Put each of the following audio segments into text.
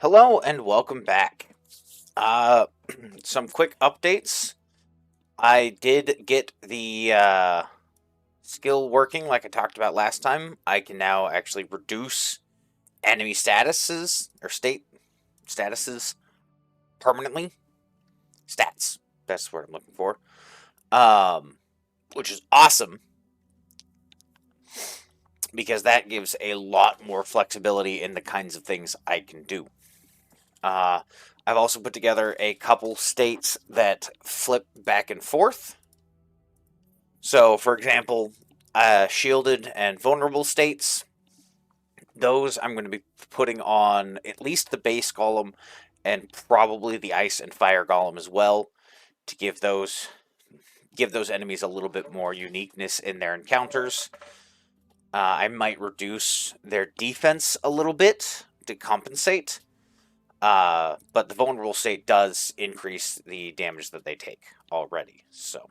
Hello and welcome back. Uh, some quick updates. I did get the skill working like I talked about last time. I can now actually reduce enemy statuses or state statuses permanently. Stats. That's the word I'm looking for. Which is awesome because that gives a lot more flexibility in the kinds of things I can do. Uh, I've also put together a couple states that flip back and forth. So, for example, shielded and vulnerable states, those I'm going to be putting on at least the base golem and probably the ice and fire golem as well to give those enemies a little bit more uniqueness in their encounters. I might reduce their defense a little bit to compensate. But the vulnerable state does increase the damage that they take already. So,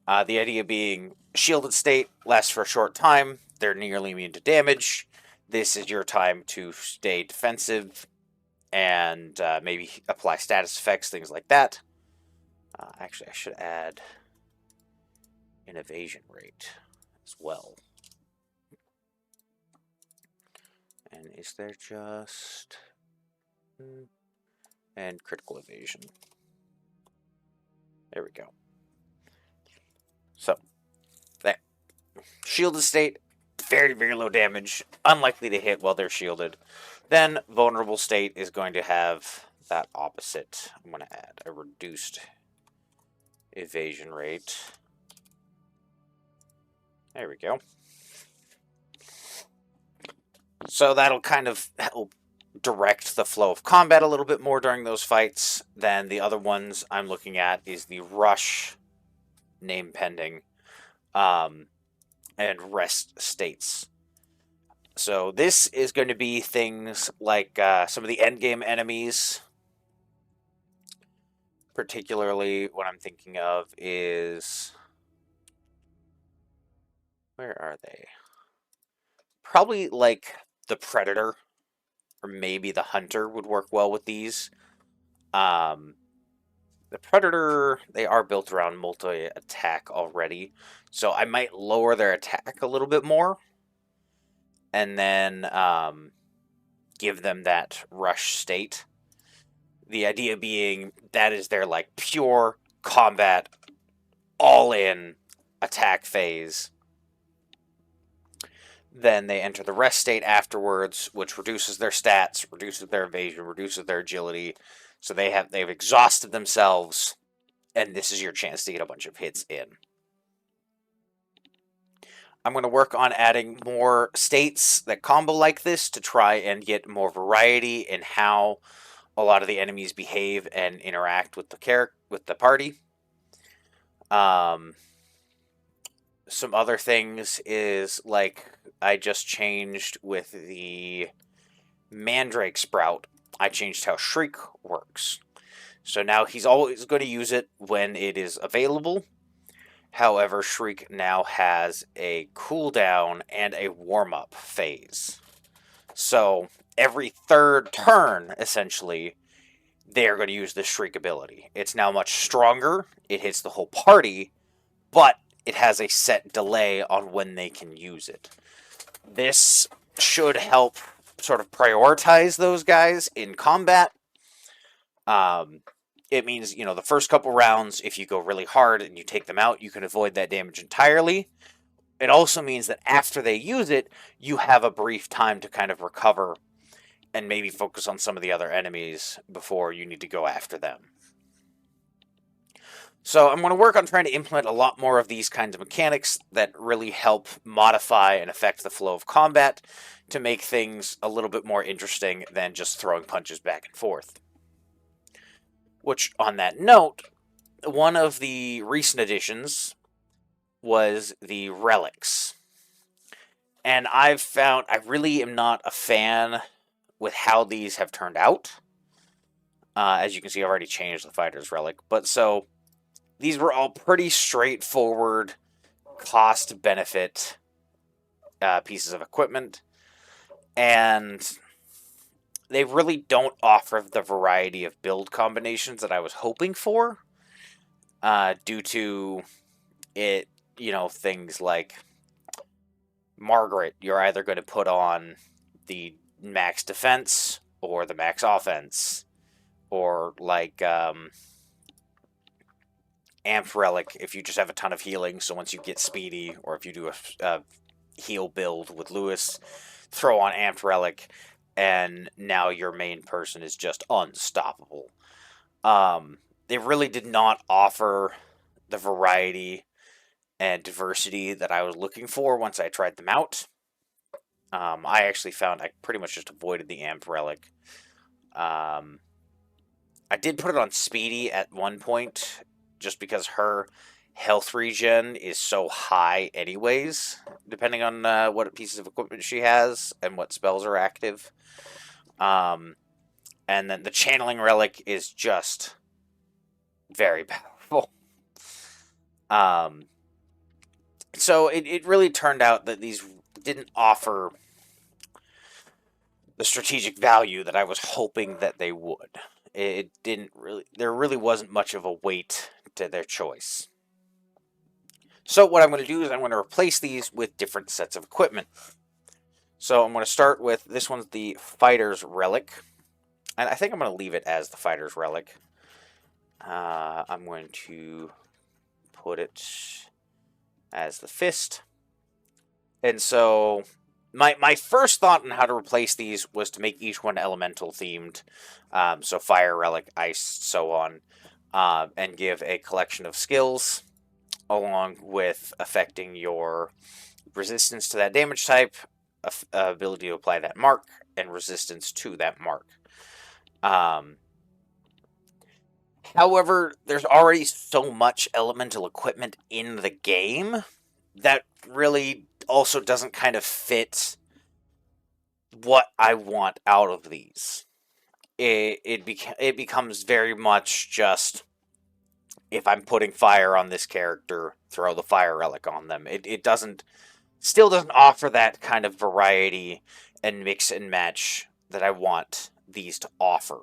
the idea being shielded state lasts for a short time. They're nearly immune to damage. This is your time to stay defensive and maybe apply status effects, things like that. Actually, I should add an evasion rate as well. And is there just... and critical evasion. There we go. So, that shielded state, very, very low damage, unlikely to hit while they're shielded. Then, vulnerable state is going to have that opposite. I'm going to add a reduced evasion rate. There we go. So that'll kind of help direct the flow of combat a little bit more during those fights. Then the other ones I'm looking at is the rush, name pending, and rest states. So this is going to be things like some of the endgame enemies. Particularly what I'm thinking of is... where are they? Probably like the Predator or maybe the Hunter would work well with these. The Predator, they are built around multi-attack already, so I might lower their attack a little bit more and then give them that rush state. The idea being that is their like pure combat, all-in attack phase. Then they enter the rest state afterwards, which reduces their stats, reduces their evasion, reduces their agility. So they've exhausted themselves, and this is your chance to get a bunch of hits in. I'm going to work on adding more states that combo like this to try and get more variety in how a lot of the enemies behave and interact with the party. Some other things is like I just changed with the Mandrake Sprout. I changed how Shriek works. So now he's always going to use it when it is available. However, Shriek now has a cooldown and a warm-up phase. So every third turn, essentially, they're going to use the Shriek ability. It's now much stronger. It hits the whole party, but it has a set delay on when they can use it. This should help sort of prioritize those guys in combat. It means, the first couple rounds, if you go really hard and you take them out, you can avoid that damage entirely. It also means that after they use it, you have a brief time to kind of recover and maybe focus on some of the other enemies before you need to go after them. So I'm going to work on trying to implement a lot more of these kinds of mechanics that really help modify and affect the flow of combat to make things a little bit more interesting than just throwing punches back and forth. Which, on that note, one of the recent additions was the Relics. And I've found I really am not a fan with how these have turned out. As you can see, I've already changed the Fighter's Relic. But so, these were all pretty straightforward cost-benefit pieces of equipment. And they really don't offer the variety of build combinations that I was hoping for, due to it, things like Margaret, you're either going to put on the max defense or the max offense, or like Amp Relic if you just have a ton of healing. So once you get speedy, or if you do a heal build with Lewis, throw on Amp Relic, and now your main person is just unstoppable. They really did not offer the variety and diversity that I was looking for once I tried them out. I actually found I pretty much just avoided the Amp Relic. Um, I did put it on Speedy at one point, just because her health regen is so high, anyways, depending on what pieces of equipment she has and what spells are active. Um, and then the Channeling Relic is just very powerful. Um, so it really turned out that these didn't offer the strategic value that I was hoping that they would. It didn't really, there really wasn't much of a weight to their choice. So what I'm going to do is I'm going to replace these with different sets of equipment. So I'm going to start with, this one's the Fighter's Relic. And I think I'm going to leave it as the Fighter's Relic. I'm going to put it as the Fist. And so my first thought on how to replace these was to make each one elemental themed. So Fire, Relic, Ice, so on. And give a collection of skills along with affecting your resistance to that damage type, ability to apply that mark, and resistance to that mark. However, there's already so much elemental equipment in the game that really also doesn't kind of fit what I want out of these. It becomes very much just, if I'm putting fire on this character, throw the Fire Relic on them. It still doesn't offer that kind of variety and mix and match that I want these to offer.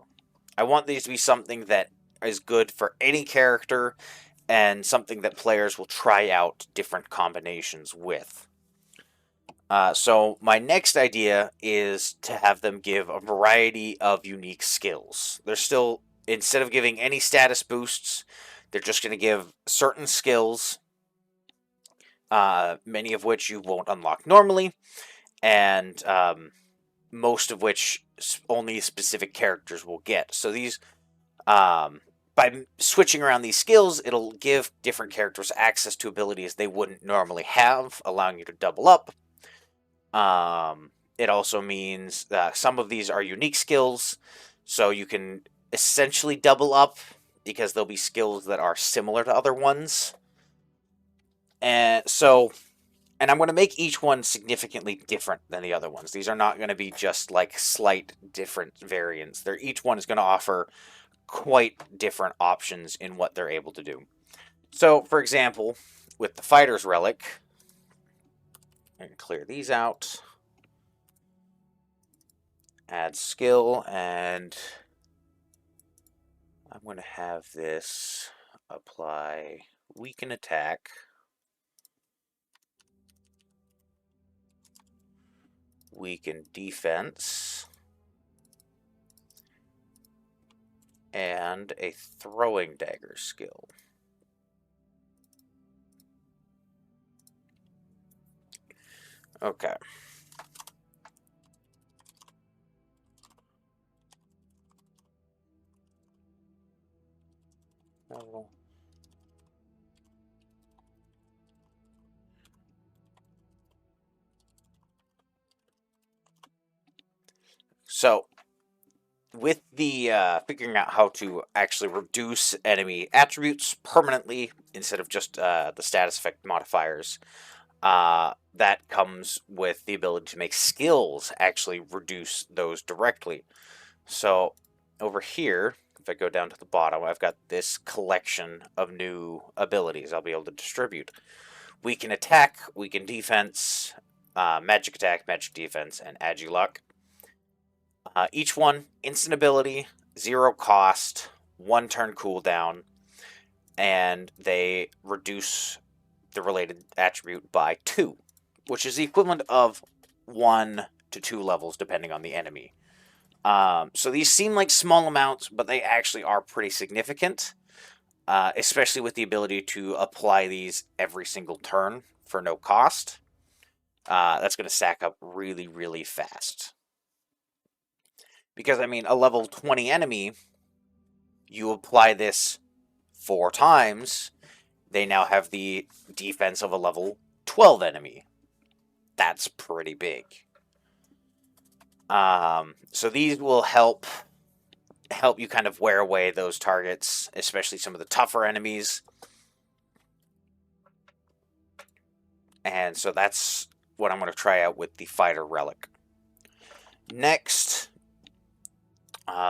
I want these to be something that is good for any character and something that players will try out different combinations with. So my next idea is to have them give a variety of unique skills. They're still, instead of giving any status boosts, they're just going to give certain skills, many of which you won't unlock normally, and most of which only specific characters will get. So these, by switching around these skills, it'll give different characters access to abilities they wouldn't normally have, allowing you to double up. It also means that some of these are unique skills, so you can essentially double up because there'll be skills that are similar to other ones. And I'm going to make each one significantly different than the other ones. These are not going to be just like slight different variants. Each one is going to offer quite different options in what they're able to do. So, for example, with the Fighter's Relic, I can clear these out. Add skill, and I'm going to have this apply weaken attack, weaken defense, and a throwing dagger skill. Okay. Oh. So, with the figuring out how to actually reduce enemy attributes permanently instead of just the status effect modifiers, that comes with the ability to make skills actually reduce those directly. So over here, if I go down to the bottom, I've got this collection of new abilities I'll be able to distribute. Weaken attack, weaken defense, magic attack, magic defense, and Agi luck. Each one, instant ability, 0 cost, 1 turn cooldown, and they reduce the related attribute by 2, which is the equivalent of 1 to 2 levels depending on the enemy. So these seem like small amounts, but they actually are pretty significant, especially with the ability to apply these every single turn for no cost. That's going to stack up really, really fast. Because, I mean, a level 20 enemy, you apply this 4 times, they now have the defense of a level 12 enemy. That's pretty big. So these will help you kind of wear away those targets, especially some of the tougher enemies. And so that's what I'm going to try out with the fighter relic. Next,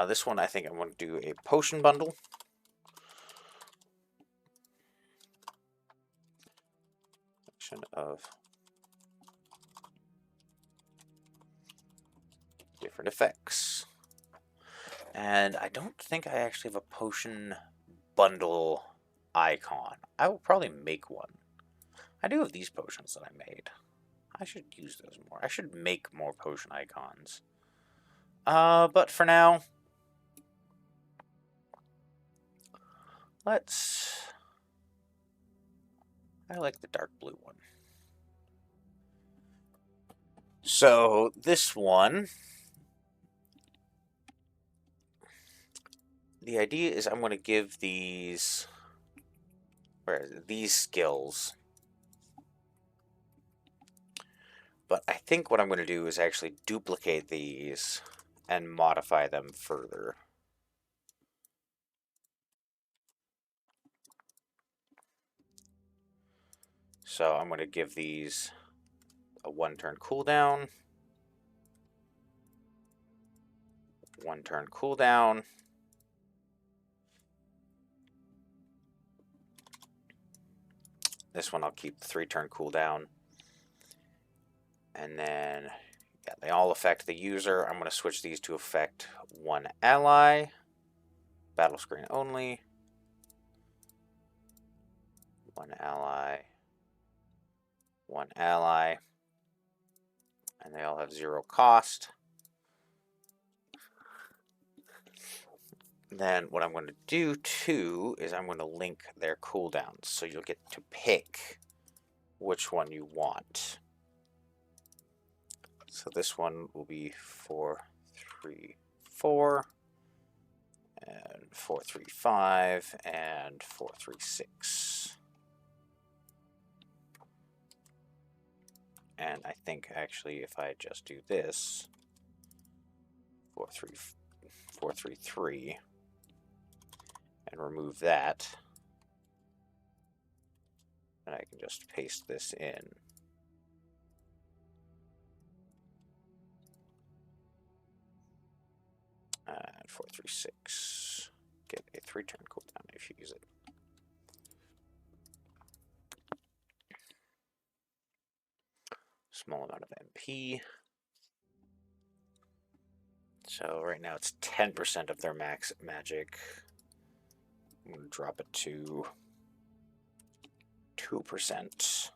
this one I think I'm going to do a potion bundle. Of different effects. And I don't think I actually have a potion bundle icon. I will probably make one. I do have these potions that I made. I should use those more. I should make more potion icons. But for now, I like the dark blue one. So this one, the idea is I'm going to give these skills. But I think what I'm going to do is actually duplicate these and modify them further. So I'm going to give these a 1 turn cooldown, 1 turn cooldown, this one I'll keep the 3 turn cooldown, and then yeah, they all affect the user. I'm going to switch these to affect 1 ally, battle screen only, 1 ally, 1 ally, and they all have 0 cost. Then what I'm going to do too is I'm going to link their cooldowns, so you'll get to pick which one you want. So this one will be 4-3-4 and 4-3-5 and 4-3-6. And I think actually if I just do this 4-3-3 and remove that, and I can just paste this in. And 4-3-6. Get a 3 turn cooldown if you use it. Small amount of MP. So right now it's 10% of their max magic. I'm going to drop it to 2%.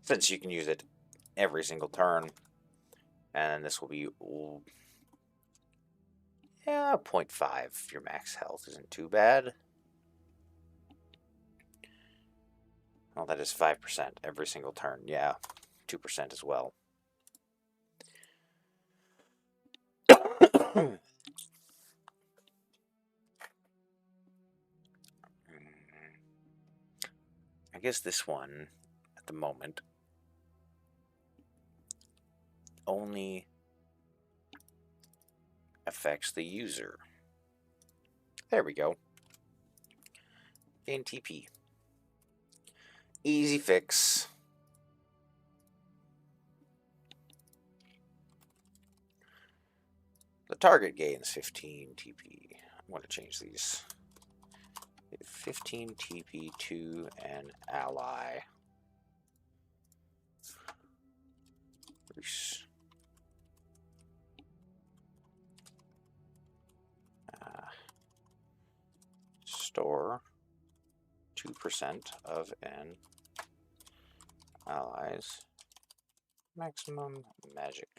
Since you can use it every single turn. And this will be, yeah, 0.5. Your max health isn't too bad. Well, that is 5% every single turn. Yeah, 2% as well. I guess this one, at the moment, only affects the user. There we go. Gain TP. Easy fix. The target gains 15 TP. I'm going to change these. 15 TP to an ally. Increase. Store 2% of an ally's maximum magic.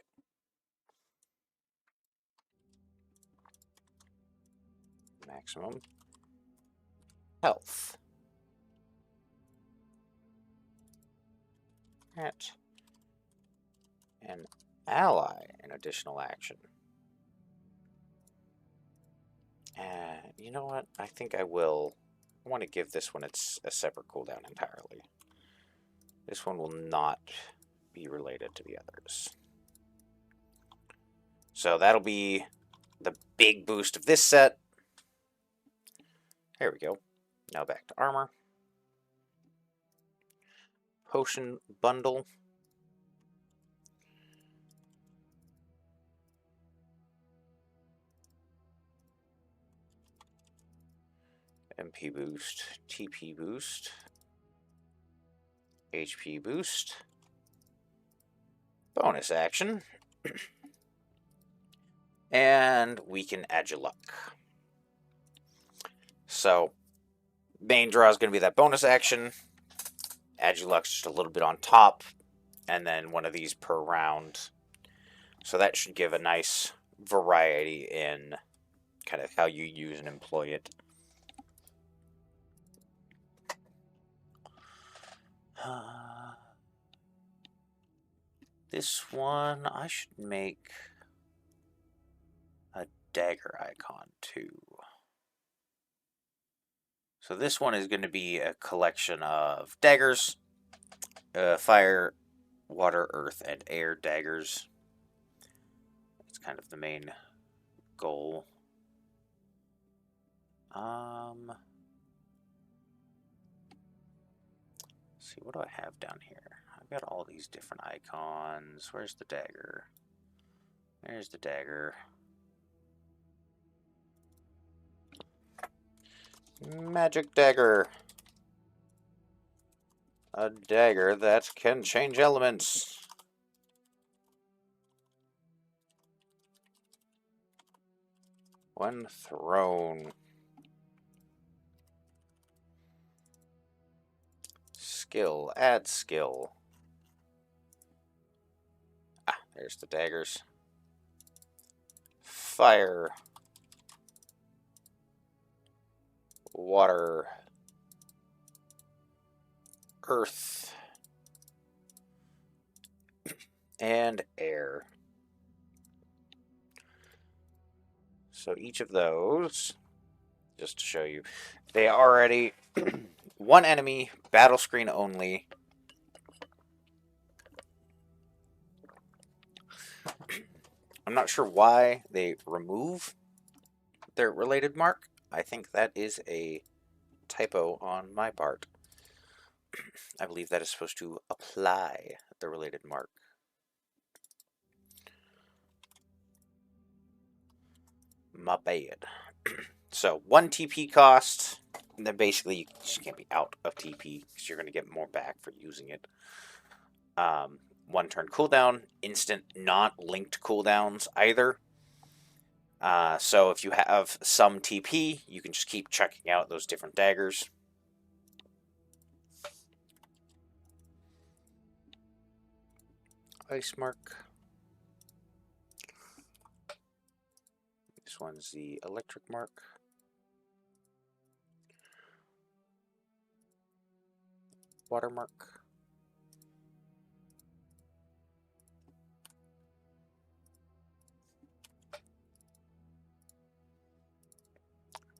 Maximum health. At an ally, an additional action. And you know what? I think I will. I want to give this one a separate cooldown entirely. This one will not be related to the others. So that'll be the big boost of this set. There we go. Now back to armor. Potion bundle. MP boost, TP boost, HP boost, bonus action, and weaken Agiluck. So, main draw is going to be that bonus action. Agiluck's just a little bit on top, and then one of these per round. So that should give a nice variety in kind of how you use and employ it. This one, I should make a dagger icon too. So this one is going to be a collection of daggers, fire, water, earth, and air daggers. It's kind of the main goal. Let's see, what do I have down here? I've got all these different icons. Where's the dagger? There's the dagger. Magic dagger. A dagger that can change elements. When thrown. Skill. Add skill. Ah, there's the daggers. Fire. Water. Earth. And air. So each of those, just to show you, they already one enemy, battle screen only. I'm not sure why they remove their related mark. I think that is a typo on my part. I believe that is supposed to apply the related mark. My bad. So 1 TP cost, and then basically you just can't be out of TP because you're going to get more back for using it. 1 turn cooldown, instant not linked cooldowns either. So if you have some TP, you can just keep checking out those different daggers. Ice mark. This one's the electric mark. Watermark.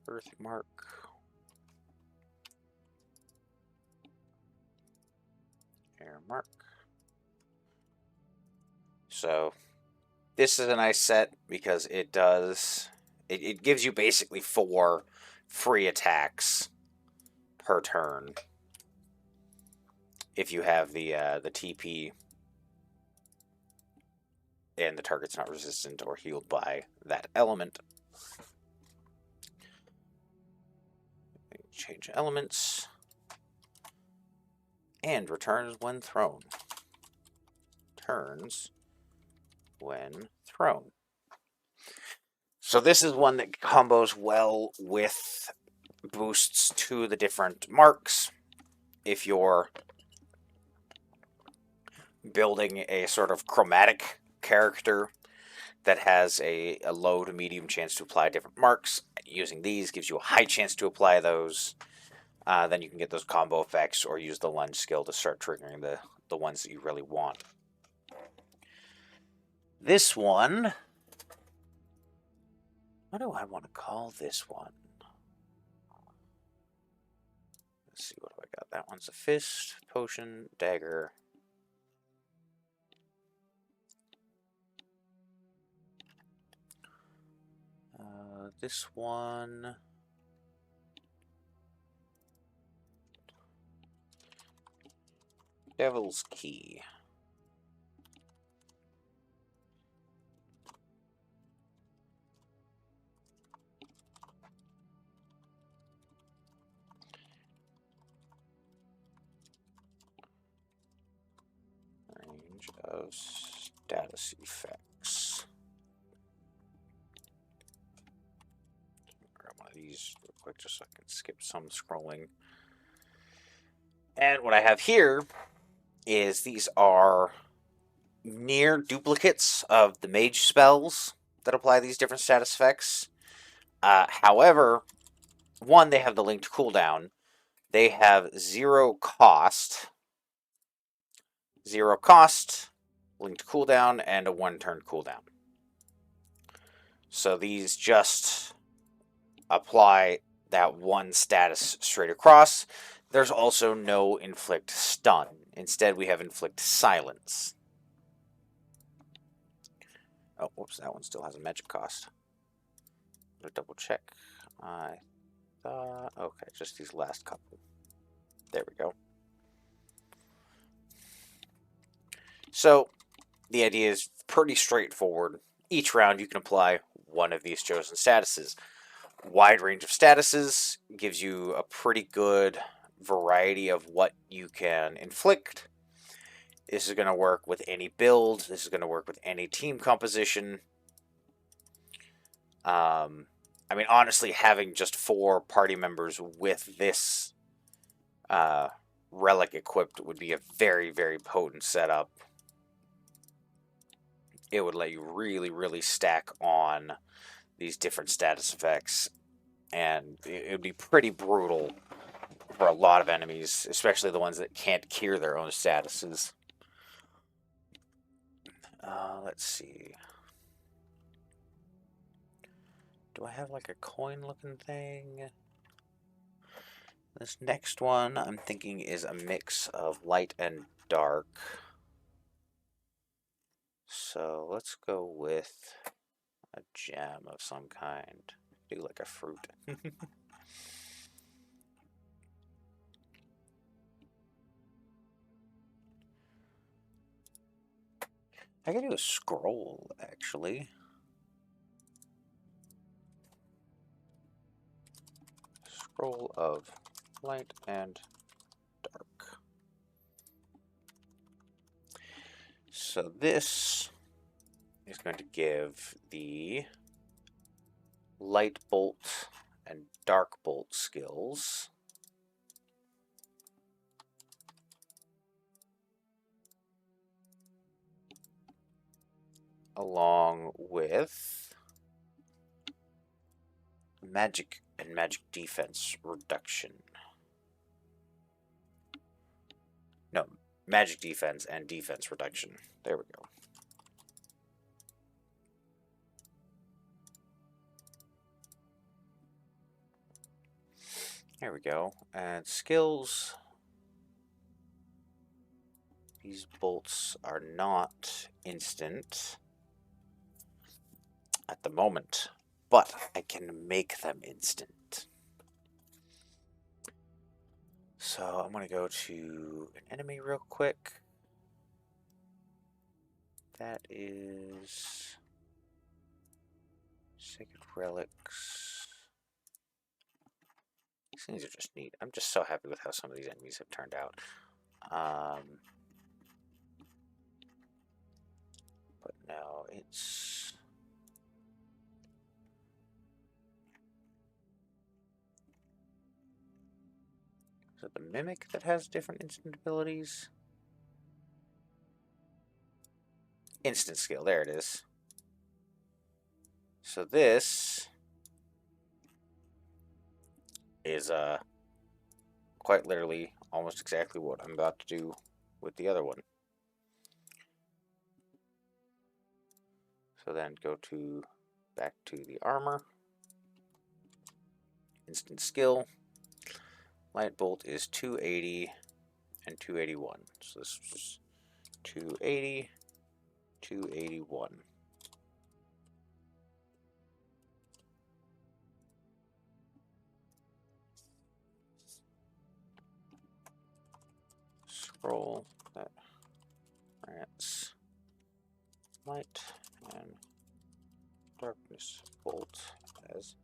Earth mark. Air mark. So this is a nice set because it does it gives you basically 4 free attacks per turn if you have the TP and the target's not resistant or healed by that element. Change elements and returns when thrown. Turns when thrown. So this is one that combos well with boosts to the different marks. If you're building a sort of chromatic character that has a low to medium chance to apply different marks, using these gives you a high chance to apply those. Then you can get those combo effects or use the lunge skill to start triggering the ones that you really want. This one, what do I want to call this one? Let's see, what have I got? That one's a fist, potion, dagger. This one, Devil's Key. Range of status effects. Grab one of these real quick just so I can skip some scrolling. And what I have here is these are near duplicates of the mage spells that apply these different status effects. However, one, they have the linked cooldown. They have zero cost, linked cooldown, and a one-turn cooldown. So these just apply that one status straight across. There's also no inflict stun. Instead, we have inflict silence. Oh, whoops, that one still has a magic cost. I'll double check. Okay, just these last couple. There we go. So, the idea is pretty straightforward. Each round you can apply one of these chosen statuses. Wide range of statuses gives you a pretty good variety of what you can inflict. This is going to work with any build. This is going to work with any team composition. I mean, honestly, having just 4 party members with this relic equipped would be a very, very potent setup. It would let you really, really stack on these different status effects, and it would be pretty brutal for a lot of enemies, especially the ones that can't cure their own statuses. Let's see. Do I have like a coin looking thing? This next one I'm thinking is a mix of light and dark. So let's go with a gem of some kind. Do like a fruit. I could do a scroll, actually. Scroll of light and dark. So this is going to give the light bolt and dark bolt skills. Along with magic and magic defense reduction. No, magic defense and defense reduction. There we go. There we go. And skills. These bolts are not instant at the moment, but I can make them instant. So I'm going to go to an enemy real quick. That is Sacred Relics. These things are just neat. I'm just so happy with how some of these enemies have turned out. But no, it's... Is it the Mimic that has different instant abilities? Instant skill, there it is. So this is quite literally almost exactly what I'm about to do with the other one. So then go to back to the armor. Instant skill. Light bolt is 280 and 281. So this is 280, 281. Scroll that grants light and darkness bolt as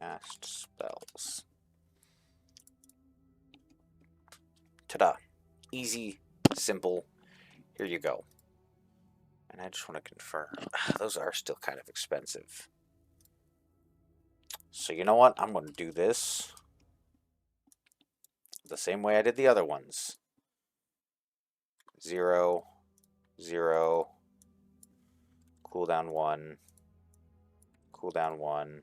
cast spells. Ta-da! Easy, simple. Here you go. And I just want to confirm. Those are still kind of expensive. So you know what? I'm going to do this the same way I did the other ones. 0, 0, cooldown 1, cooldown 1,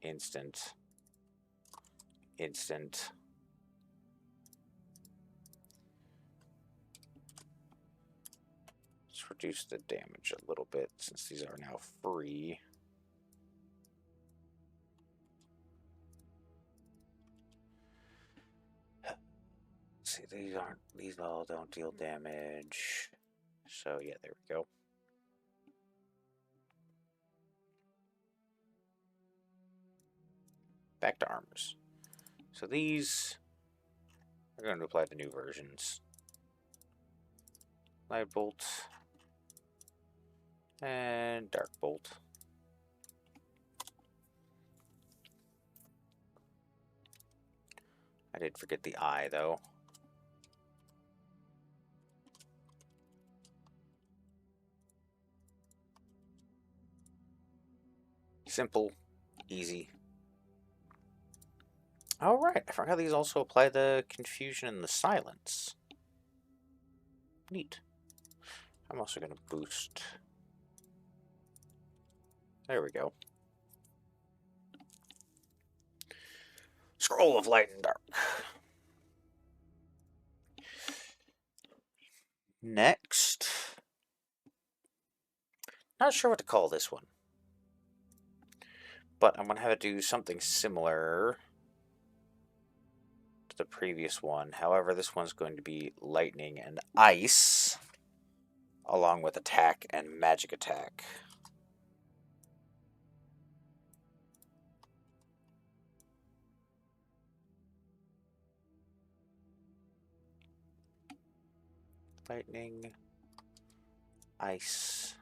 instant, instant. Let's reduce the damage a little bit since these are now free. See, these all don't deal damage. So yeah, there we go. Back to armors. So these are going to apply the new versions. Light bolt and dark bolt. I did forget the eye though. Simple, easy. Alright, I forgot these also apply the confusion and the silence. Neat. I'm also going to boost. There we go. Scroll of Light and Dark. Next. Not sure what to call this one. But I'm going to have it do something similar to the previous one. However, this one's going to be lightning and ice, along with attack and magic attack. Lightning, ice.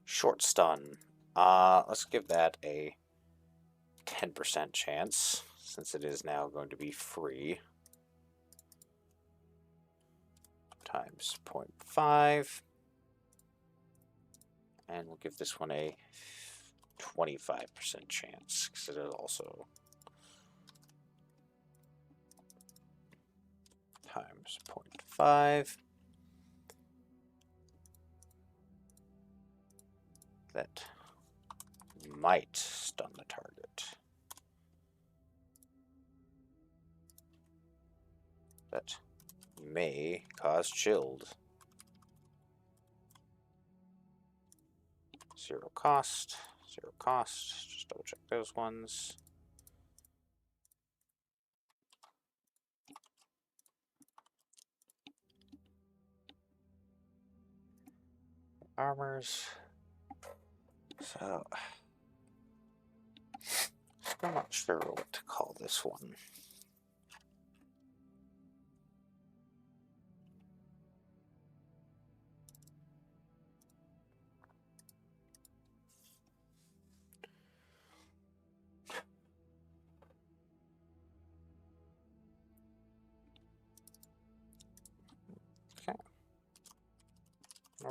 Short stun. Let's give that a 10% chance, since it is now going to be free. Times 0.5. And we'll give this one a 25% chance, because it is also times 0.5. That might stun the target. That may cause chilled. 0 cost, 0 cost. Just double check those ones. Armors. So, I'm not sure what to call this one.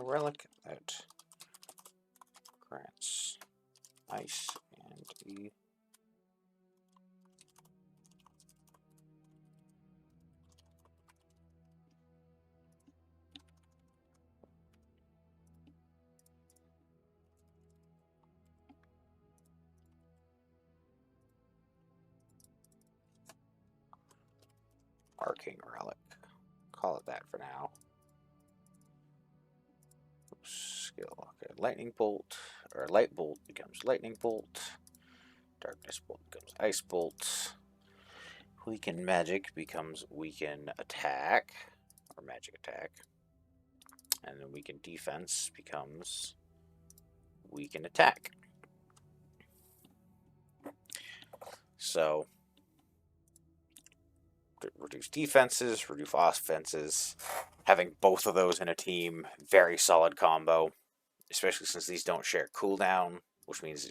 a relic that grants ice and a arcane relic. Call it that for now. Oops, skill. Okay, lightning bolt or light bolt becomes lightning bolt. Darkness bolt becomes ice bolt. Weaken magic becomes weaken attack or magic attack. And then weaken defense becomes weaken attack. So reduce defenses, reduce offenses. Having both of those in a team, very solid combo. Especially since these don't share cooldown, which means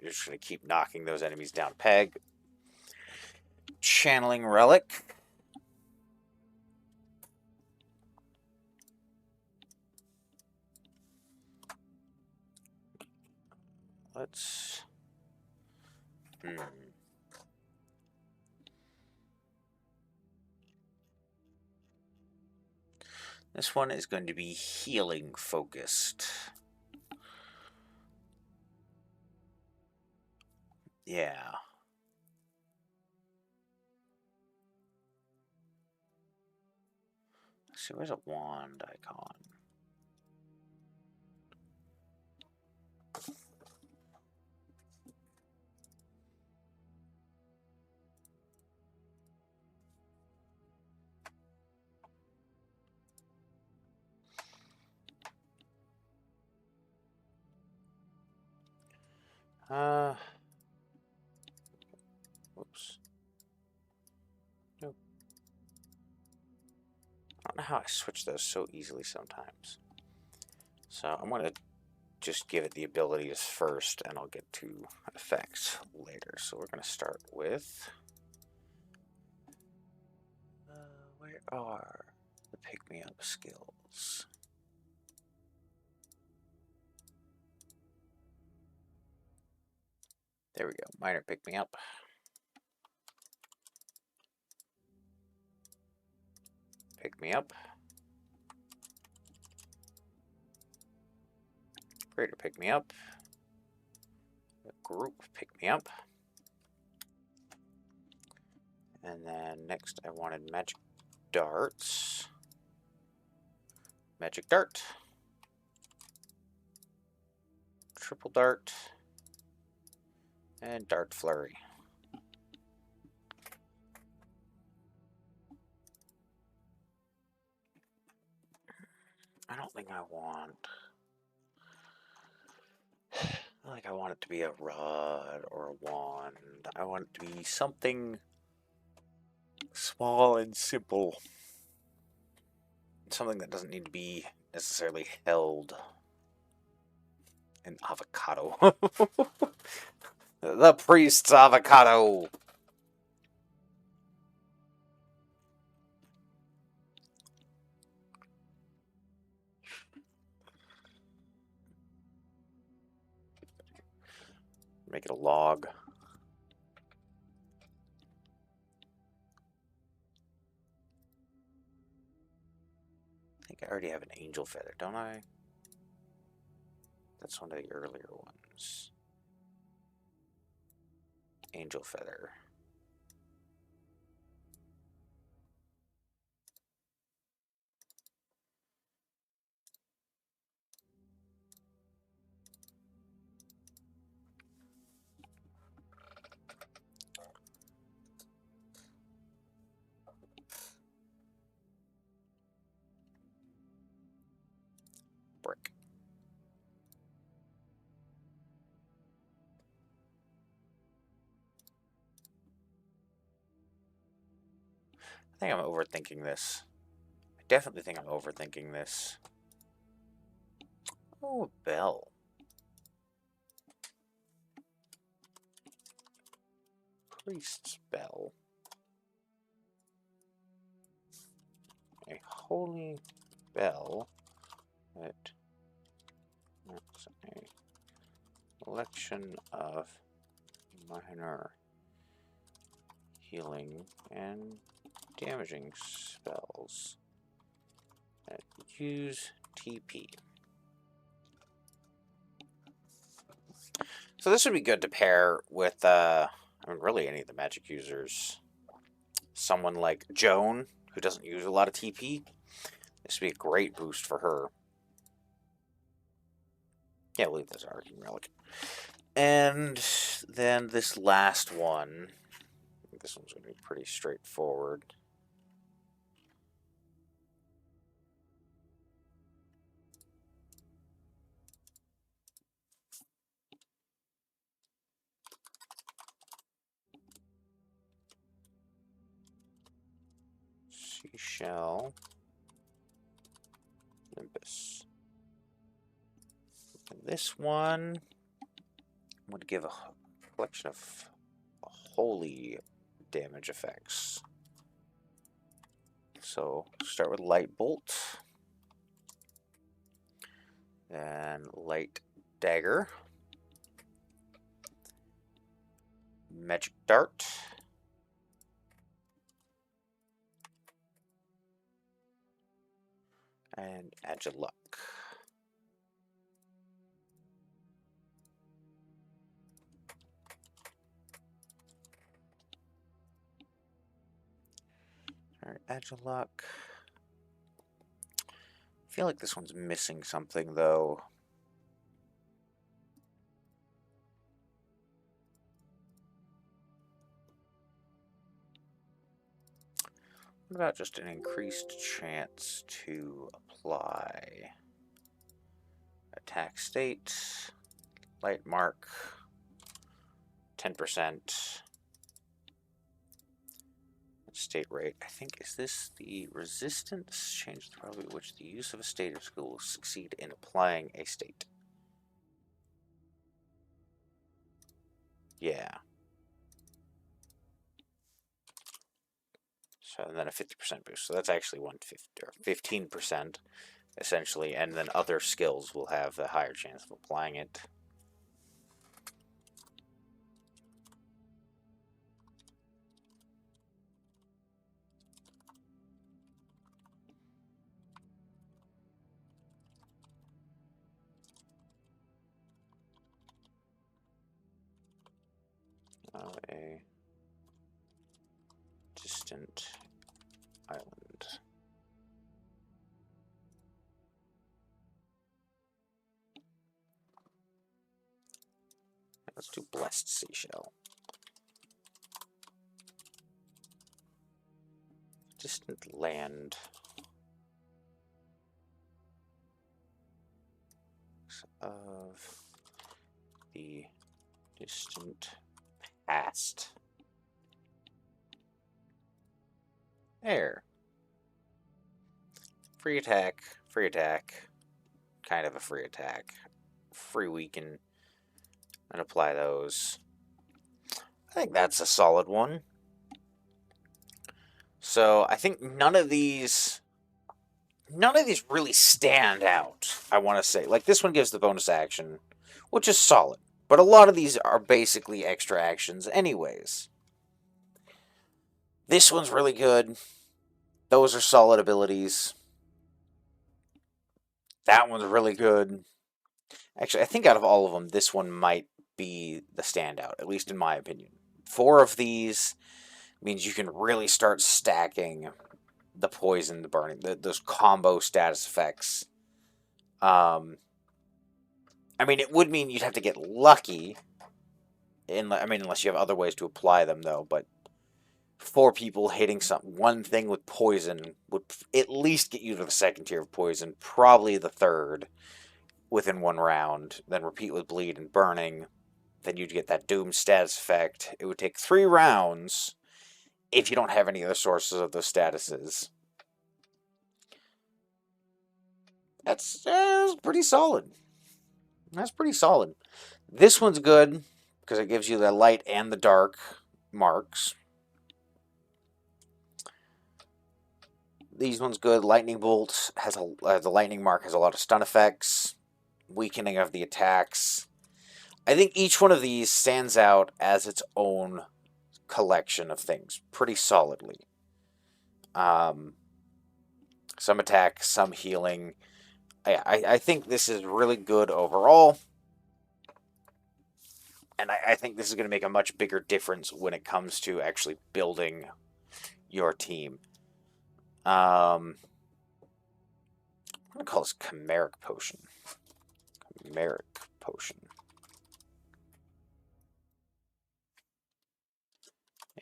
you're just going to keep knocking those enemies down peg. Channeling relic. Let's... This one is going to be healing focused. Yeah. Let's see, where's a wand icon? Whoops. Nope. I don't know how I switch those so easily sometimes. So I'm going to just give it the abilities first, and I'll get to effects later. So we're going to start with... where are the pick-me-up skills? There we go. Minor pick-me-up. Pick-me-up. Greater pick-me-up. Group pick-me-up. And then next I wanted magic darts. Magic dart. Triple dart. And dart flurry. I don't think I want... I want it to be a rod or a wand. I want it to be something small and simple. Something that doesn't need to be necessarily held. An avocado. The priest's avocado. Make it a log. I think I already have an angel feather, don't I? That's one of the earlier ones. Angel feather. Brick. I think I'm overthinking this. I definitely think I'm overthinking this. Oh, a bell. Priest's bell. A holy bell that That's a collection of minor healing and damaging spells that use TP. So this would be good to pair with, I mean, really any of the magic users. Someone like Joan, who doesn't use a lot of TP. This would be a great boost for her. Yeah, we'll leave this Arcane Relic. And then this last one, I think this one's going to be pretty straightforward. Seashell. Nimbus. And this one would give a collection of holy damage effects. So start with Light Bolt, then Light Dagger, Magic Dart, and Agile Luck. Alright, Agile Luck. I feel like this one's missing something, though. What about just an increased chance to apply attack state, light mark, 10%. State rate. I think, is this the resistance? Change the probability at which the use of a state or skill will succeed in applying a state. Yeah. So and then a 50% boost. So that's actually 150 or 15% essentially, and then other skills will have a higher chance of applying it. A distant island. Let's do Blessed Seashell. Distant land. Of the distant past. There. Free attack, kind of a free attack. Free weaken, and apply those. I think that's a solid one. So I think none of these really stand out, I want to say. Like, this one gives the bonus action, which is solid. But a lot of these are basically extra actions anyways. This one's really good. Those are solid abilities. That one's really good. Actually, I think out of all of them, this one might be the standout, at least in my opinion. 4 of these means you can really start stacking the poison, the burning, those combo status effects. I mean, it would mean you'd have to get lucky. Unless you have other ways to apply them, though. But 4 people hitting one thing with poison would at least get you to the second tier of poison, probably the third, within 1 round. Then repeat with bleed and burning. Then you'd get that doom status effect. It would take 3 rounds if you don't have any other sources of those statuses. That's pretty solid. That's pretty solid. This one's good because it gives you the light and the dark marks. These one's good. Lightning Bolt has the lightning mark has a lot of stun effects. weakening of the attacks. I think each one of these stands out as its own collection of things pretty solidly. Some attack, some healing. I think this is really good overall. And I think this is going to make a much bigger difference when it comes to actually building your team. I'm going to call this Chimeric Potion. Chimeric Potion.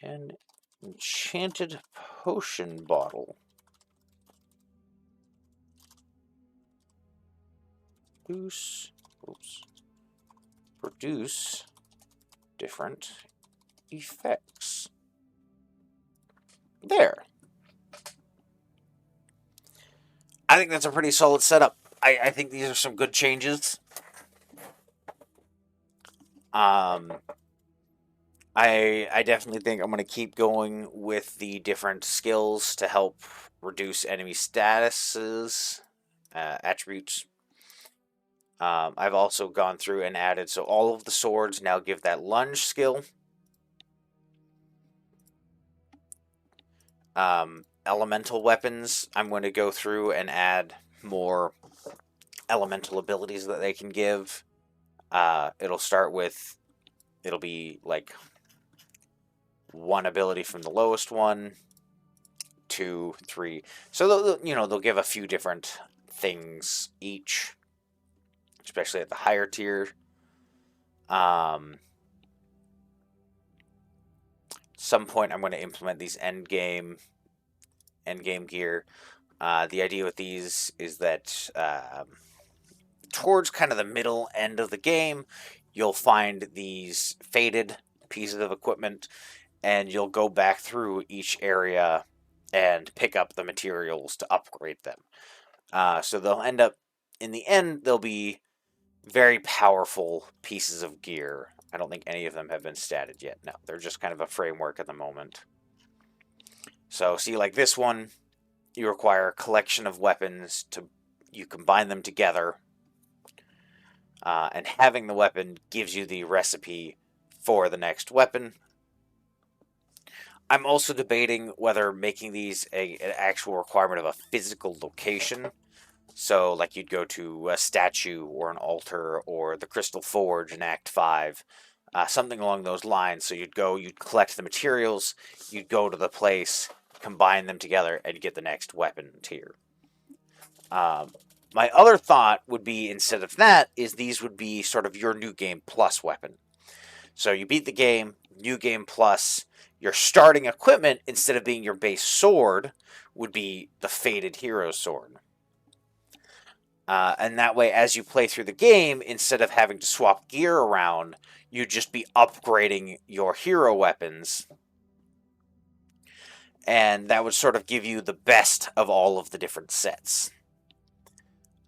And Enchanted Potion Bottle. Produce different effects. There. I think that's a pretty solid setup. I think these are some good changes. I definitely think I'm going to keep going with the different skills to help reduce enemy statuses, attributes. I've also gone through and added, so all of the swords now give that lunge skill. Elemental weapons, I'm going to go through and add more elemental abilities that they can give. It'll start with, it'll be like one ability from the lowest one, 2, 3. So they'll give a few different things each, especially at the higher tier. Some point I'm going to implement these end game gear. The idea with these is that towards kind of the middle end of the game, you'll find these faded pieces of equipment, and you'll go back through each area and pick up the materials to upgrade them. So they'll end up, in the end, they'll be very powerful pieces of gear. I don't think any of them have been statted yet. No, they're just kind of a framework at the moment. So see, like this one, you require a collection of weapons you combine them together, and having the weapon gives you the recipe for the next weapon. I'm also debating whether making these an actual requirement of a physical location. So, like, you'd go to a statue or an altar or the Crystal Forge in Act 5, something along those lines. So you'd collect the materials, you'd go to the place, combine them together, and get the next weapon tier. My other thought would be, instead of that, is these would be sort of your New Game Plus weapon. So you beat the game, New Game Plus, your starting equipment, instead of being your base sword, would be the Faded Hero Sword. And that way, as you play through the game, instead of having to swap gear around, you'd just be upgrading your hero weapons. And that would sort of give you the best of all of the different sets.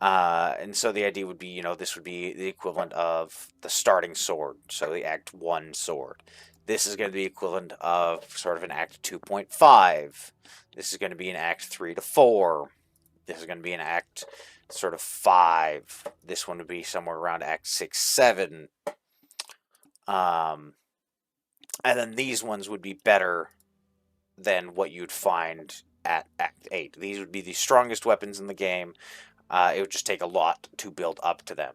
And so the idea would be, this would be the equivalent of the starting sword, so the Act 1 sword. This is going to be equivalent of sort of an Act 2.5. This is going to be an Act 3 to 4. This is going to be an Act sort of 5. This one would be somewhere around Act 6, 7. And then these ones would be better than what you'd find at Act 8. These would be the strongest weapons in the game. It would just take a lot to build up to them.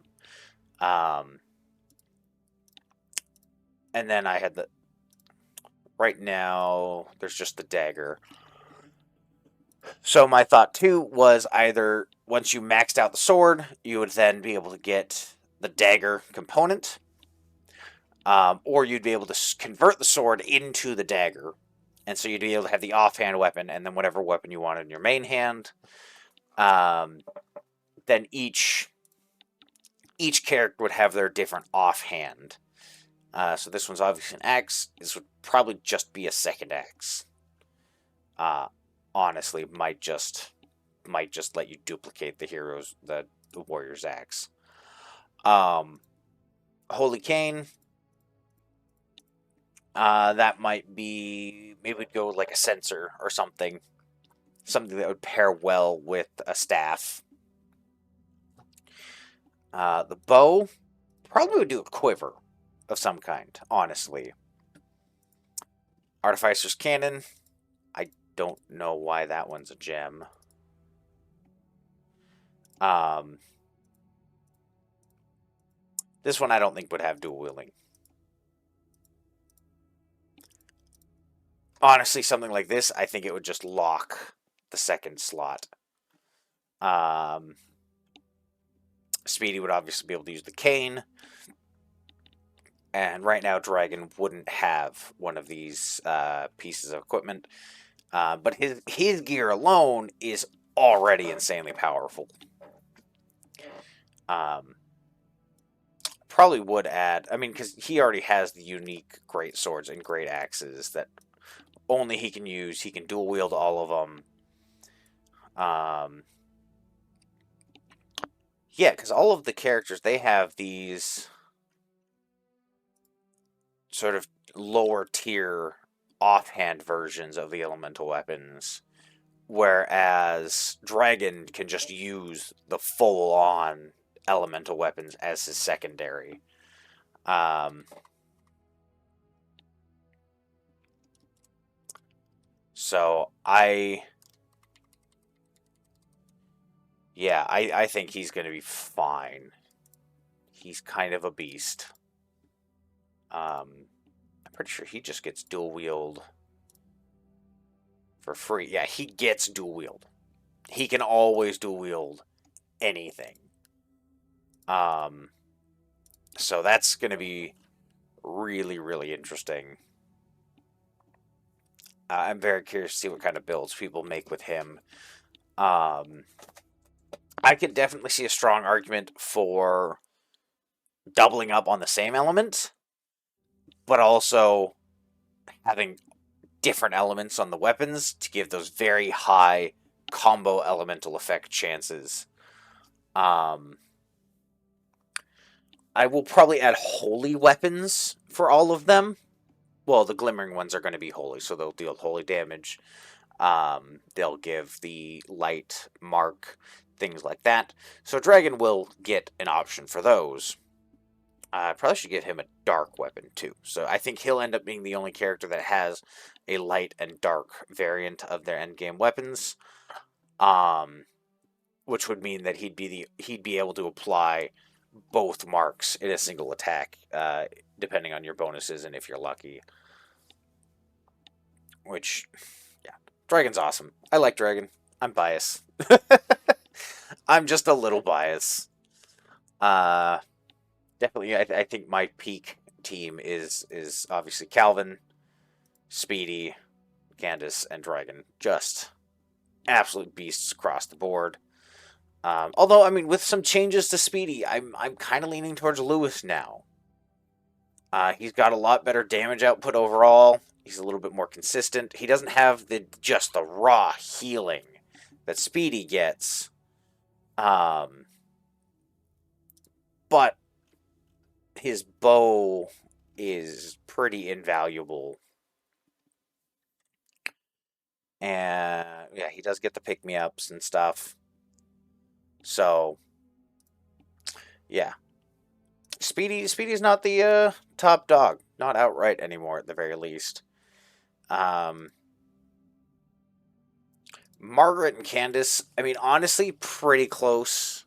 And then I had right now, there's just the dagger. So my thought too was either once you maxed out the sword, you would then be able to get the dagger component, or you'd be able to convert the sword into the dagger, and so you'd be able to have the offhand weapon and then whatever weapon you wanted in your main hand. Then each character would have their different offhand. So this one's obviously an axe. This would probably just be a second axe. Honestly, might just let you duplicate the warrior's axe. Holy Cane. That might be, maybe we'd go with like a censer or something that would pair well with a staff. The bow probably would do a quiver of some kind, honestly. Artificer's Cannon. I don't know why that one's a gem. Um, this one I don't think would have dual wielding. Honestly, something like this, I think it would just lock the second slot. Speedy would obviously be able to use the cane. And right now, Dragon wouldn't have one of these pieces of equipment. But his gear alone is already insanely powerful. Probably would add, I mean, because he already has the unique great swords and great axes that only he can use. He can dual wield all of them. Yeah, because all of the characters, they have these sort of lower tier offhand versions of the elemental weapons, whereas Dragon can just use the full on elemental weapons as his secondary. So I think he's going to be fine. He's kind of a beast. I'm pretty sure he just gets dual wield for free. Yeah, he gets dual wield. He can always dual wield anything. So that's going to be really, really interesting. I'm very curious to see what kind of builds people make with him. I could definitely see a strong argument for doubling up on the same element, but also having different elements on the weapons to give those very high combo elemental effect chances. I will probably add holy weapons for all of them. Well, the glimmering ones are going to be holy, so they'll deal holy damage. They'll give the light mark, things like that. So Dragon will get an option for those. I probably should give him a dark weapon too. So I think he'll end up being the only character that has a light and dark variant of their endgame weapons. Which would mean that he'd be able to apply both marks in a single attack, depending on your bonuses and if you're lucky. Which, yeah, Dragon's awesome. I like Dragon. I'm biased. I'm just a little biased. Definitely, I think my peak team is obviously Calvin, Speedy, Candace, and Dragon. Just absolute beasts across the board. Although, I mean, with some changes to Speedy, I'm kind of leaning towards Lewis now. He's got a lot better damage output overall. He's a little bit more consistent. He doesn't have just the raw healing that Speedy gets. But his bow is pretty invaluable. And yeah, he does get the pick-me-ups and stuff. So yeah. Speedy's not the top dog. Not outright anymore, at the very least. Margaret and Candace, I mean, honestly, pretty close.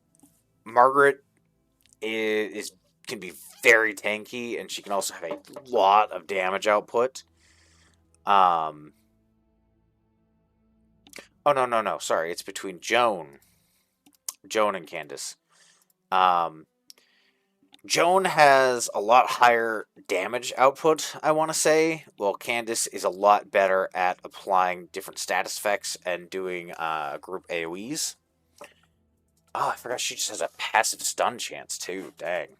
Margaret can be very tanky, and she can also have a lot of damage output. Oh, no. Sorry, it's between Joan and Candace. Joan has a lot higher damage output, I want to say, while Candace is a lot better at applying different status effects and doing group AoEs. Oh, I forgot she just has a passive stun chance, too. Dang.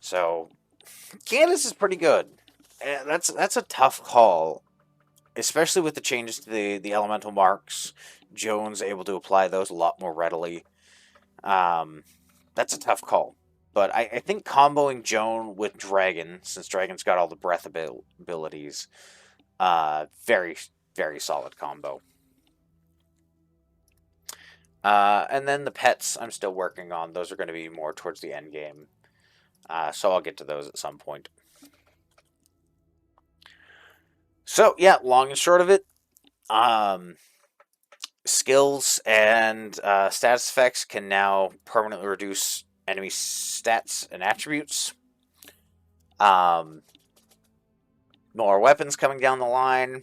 So, Candace is pretty good. That's a tough call, especially with the changes to the elemental marks. Joan's able to apply those a lot more readily. That's a tough call. But I think comboing Joan with Dragon, since Dragon's got all the breath abilities, very, very solid combo. And then the pets I'm still working on. Those are going to be more towards the end game. So I'll get to those at some point. So, yeah, long and short of it, skills and status effects can now permanently reduce enemy stats and attributes. More weapons coming down the line.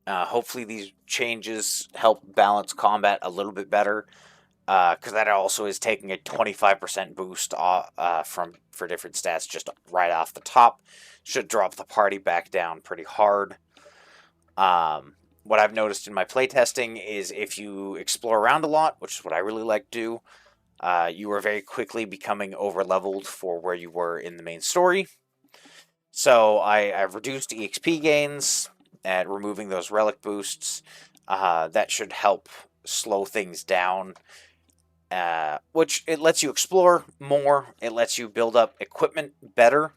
Hopefully these changes help balance combat a little bit better, because that also is taking a 25% boost for different stats just right off the top. Should drop the party back down pretty hard. What I've noticed in my playtesting is if you explore around a lot, which is what I really like to do, you are very quickly becoming over-leveled for where you were in the main story. So I've reduced EXP gains and removing those relic boosts. That should help slow things down, which it lets you explore more. It lets you build up equipment better,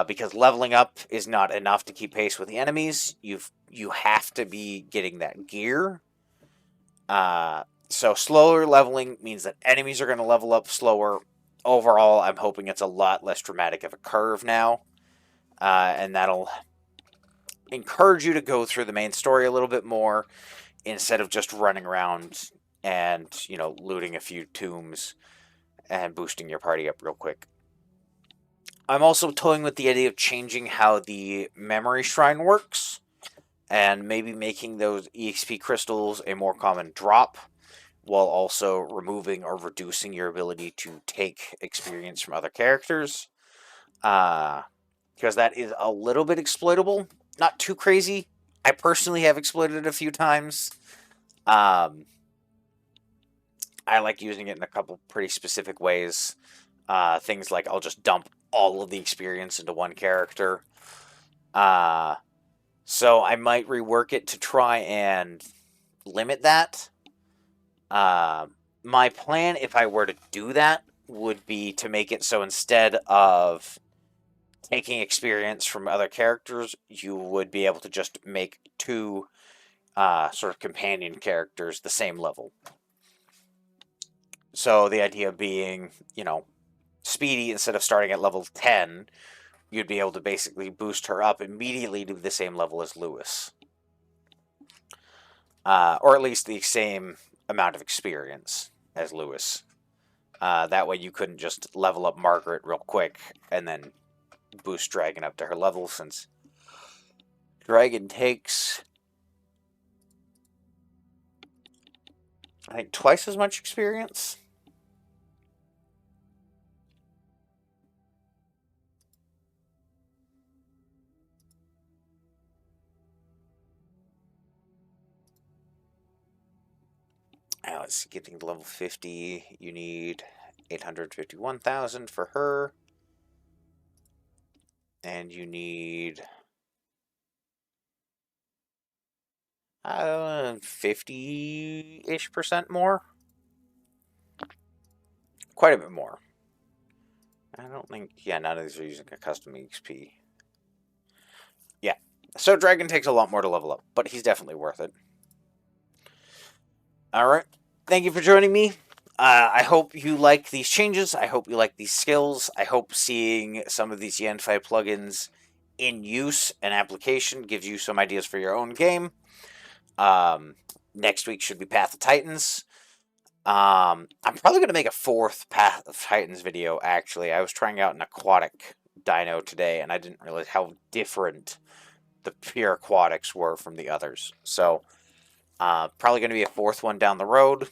because leveling up is not enough to keep pace with the enemies. You have to be getting that gear. So slower leveling means that enemies are going to level up slower. Overall, I'm hoping it's a lot less dramatic of a curve now. And that'll encourage you to go through the main story a little bit more instead of just running around and, looting a few tombs and boosting your party up real quick. I'm also toying with the idea of changing how the memory shrine works and maybe making those EXP crystals a more common drop, while also removing or reducing your ability to take experience from other characters. Because that is a little bit exploitable. Not too crazy. I personally have exploited it a few times. I like using it in a couple pretty specific ways. Things like I'll just dump all of the experience into one character. So I might rework it to try and limit that. My plan, if I were to do that, would be to make it so instead of taking experience from other characters, you would be able to just make two sort of companion characters the same level. So the idea being, Speedy, instead of starting at level 10, you'd be able to basically boost her up immediately to the same level as Lewis. Or at least the same amount of experience as Lewis. That way you couldn't just level up Margaret real quick and then boost Dragon up to her level, since Dragon takes, I think, twice as much experience. Let's see, getting to level 50, you need 851,000 for her. And you need 50-ish% more. Quite a bit more. I don't think, none of these are using a custom EXP. Yeah, so Dragon takes a lot more to level up, but he's definitely worth it. Alright, thank you for joining me. I hope you like these changes. I hope you like these skills. I hope seeing some of these Yanfi plugins in use and application gives you some ideas for your own game. Next week should be Path of Titans. I'm probably going to make a fourth Path of Titans video, actually. I was trying out an aquatic dino today, and I didn't realize how different the pure aquatics were from the others. So, probably going to be a fourth one down the road.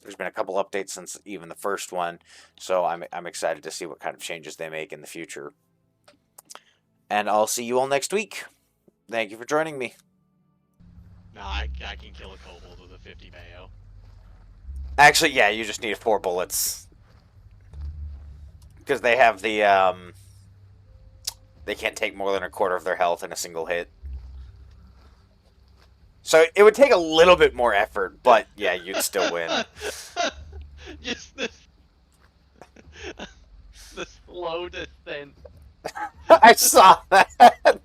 There's been a couple updates since even the first one, so I'm excited to see what kind of changes they make in the future. And I'll see you all next week. Thank you for joining me. Nah, I can kill a kobold with a 50 mayo. Actually, yeah, you just need 4 bullets. Because they have the, they can't take more than a quarter of their health in a single hit. So it would take a little bit more effort, but yeah, you'd still win. Just the slow descent. I saw that.